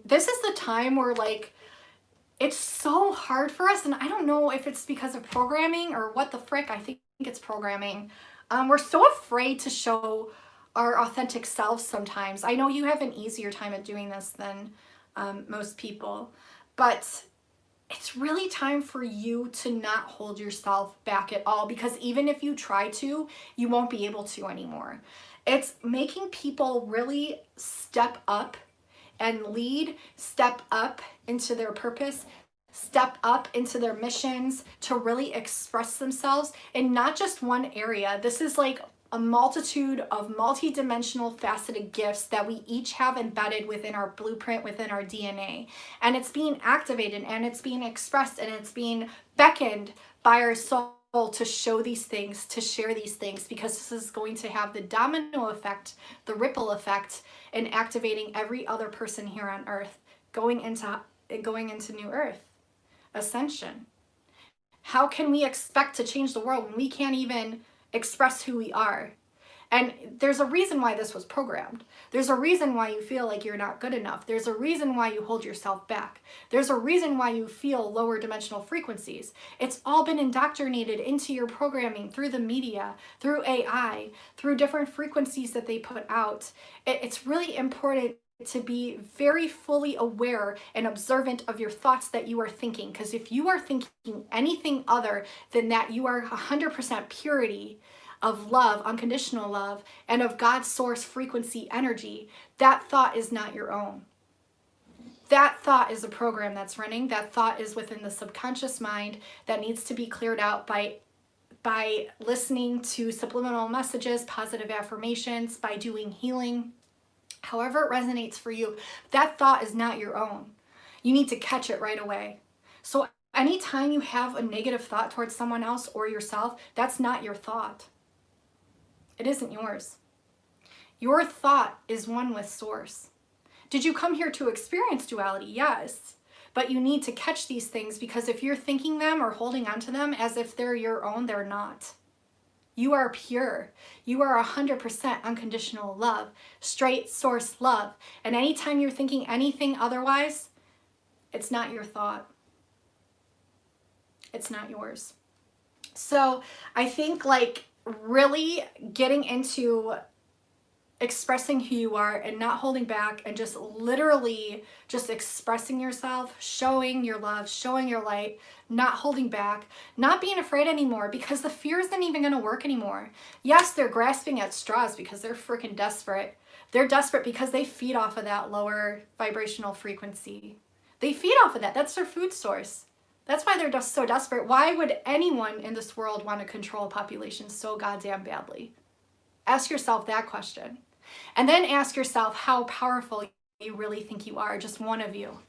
this is the time where like it's so hard for us, and I don't know if it's because of programming or what the frick. I think it's programming. We're so afraid to show our authentic selves sometimes. I know you have an easier time at doing this than most people, but it's really time for you to not hold yourself back at all, because even if you try to, you won't be able to anymore. It's making people really step up and lead, step up into their purpose, step up into their missions, to really express themselves in not just one area. This is like a multitude of multi-dimensional faceted gifts that we each have embedded within our blueprint, within our DNA. And it's being activated and it's being expressed and it's being beckoned by our soul to show these things, to share these things, because this is going to have the domino effect, the ripple effect, in activating every other person here on earth, going into new earth, ascension. How can we expect to change the world when we can't even express who we are? And there's a reason why this was programmed. There's a reason why you feel like you're not good enough. There's a reason why you hold yourself back. There's a reason why you feel lower dimensional frequencies. It's all been indoctrinated into your programming through the media, through AI, through different frequencies that they put out. It's really important to be very fully aware and observant of your thoughts that you are thinking. Because if you are thinking anything other than that, you are 100% purity of love, unconditional love, and of God's source frequency energy, that thought is not your own. That thought is a program that's running. That thought is within the subconscious mind that needs to be cleared out by listening to subliminal messages, positive affirmations, by doing healing. However it resonates for you, that thought is not your own. You need to catch it right away. So anytime you have a negative thought towards someone else or yourself, that's not your thought. It isn't yours. Your thought is one with source. Did you come here to experience duality? Yes. But you need to catch these things, because if you're thinking them or holding on to them as if they're your own, they're not. You are pure. You are 100% unconditional love, straight source love. And anytime you're thinking anything otherwise, it's not your thought. It's not yours. So I think like really getting into expressing who you are and not holding back, and just literally just expressing yourself, showing your love, showing your light, not holding back, not being afraid anymore, because the fear isn't even going to work anymore. Yes, they're grasping at straws because they're freaking desperate. They're desperate because they feed off of that lower vibrational frequency. They feed off of that. That's their food source. That's why they're just so desperate. Why would anyone in this world want to control a population so goddamn badly? Ask yourself that question. And then ask yourself how powerful you really think you are, just one of you.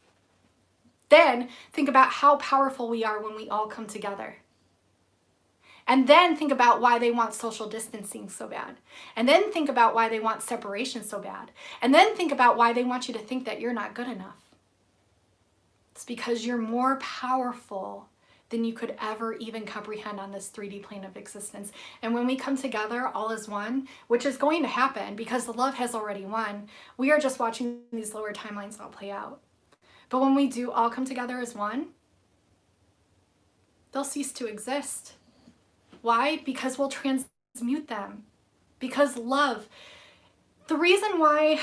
Then think about how powerful we are when we all come together. And then think about why they want social distancing so bad. And then think about why they want separation so bad. And then think about why they want you to think that you're not good enough. It's because you're more powerful than you could ever even comprehend on this 3D plane of existence. And when we come together all as one, which is going to happen because the love has already won, we are just watching these lower timelines all play out. But when we do all come together as one, they'll cease to exist. Why? Because we'll transmute them. Because love, the reason why,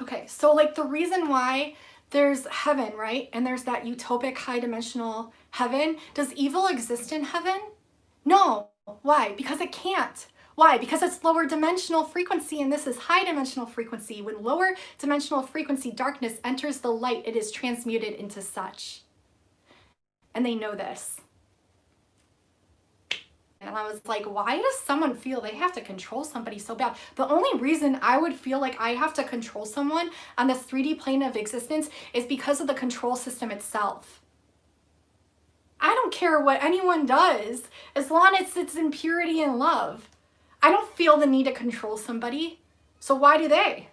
okay, so like the reason why there's heaven, right? And there's that utopic high dimensional heaven. Does evil exist in heaven? No. Why? Because it can't. Why? Because it's lower dimensional frequency and this is high dimensional frequency. When lower dimensional frequency darkness enters the light, it is transmuted into such. And they know this. And I was like, why does someone feel they have to control somebody so bad? The only reason I would feel like I have to control someone on this 3D plane of existence is because of the control system itself. I don't care what anyone does as long as it's in purity and love. I don't feel the need to control somebody. So why do they?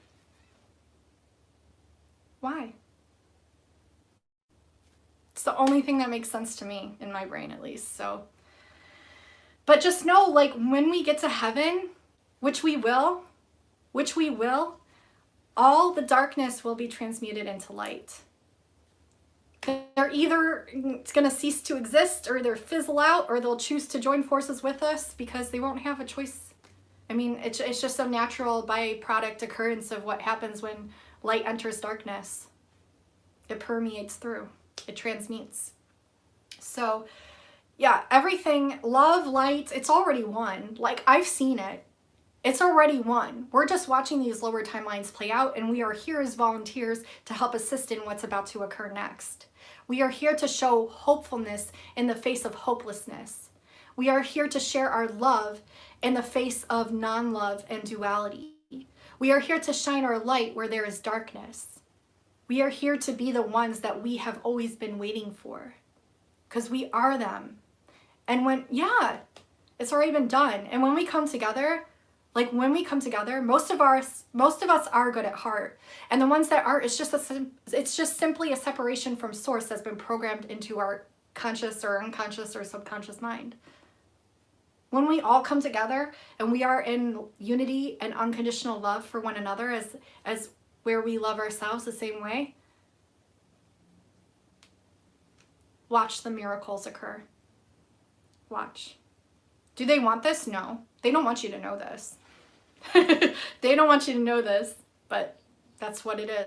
Why? It's the only thing that makes sense to me, in my brain at least. So, but just know, like, when we get to heaven, which we will, all the darkness will be transmuted into light. They're either going to cease to exist, or they'll fizzle out, or they'll choose to join forces with us because they won't have a choice. I mean, it's just a natural byproduct occurrence of what happens when light enters darkness. It permeates through. It transmutes. So, yeah, everything, love, light, it's already won. Like, I've seen it. It's already won. We're just watching these lower timelines play out, and we are here as volunteers to help assist in what's about to occur next. We are here to show hopefulness in the face of hopelessness. We are here to share our love in the face of non-love and duality. We are here to shine our light where there is darkness. We are here to be the ones that we have always been waiting for, because we are them. And when, yeah, it's already been done. And when we come together, most of us are good at heart, and the ones that aren't, it's just simply a separation from source that's been programmed into our conscious or unconscious or subconscious mind. When we all come together and we are in unity and unconditional love for one another, as where we love ourselves the same way, watch the miracles occur. Watch. Do they want this? No. They don't want you to know this. They don't want you to know this, but that's what it is.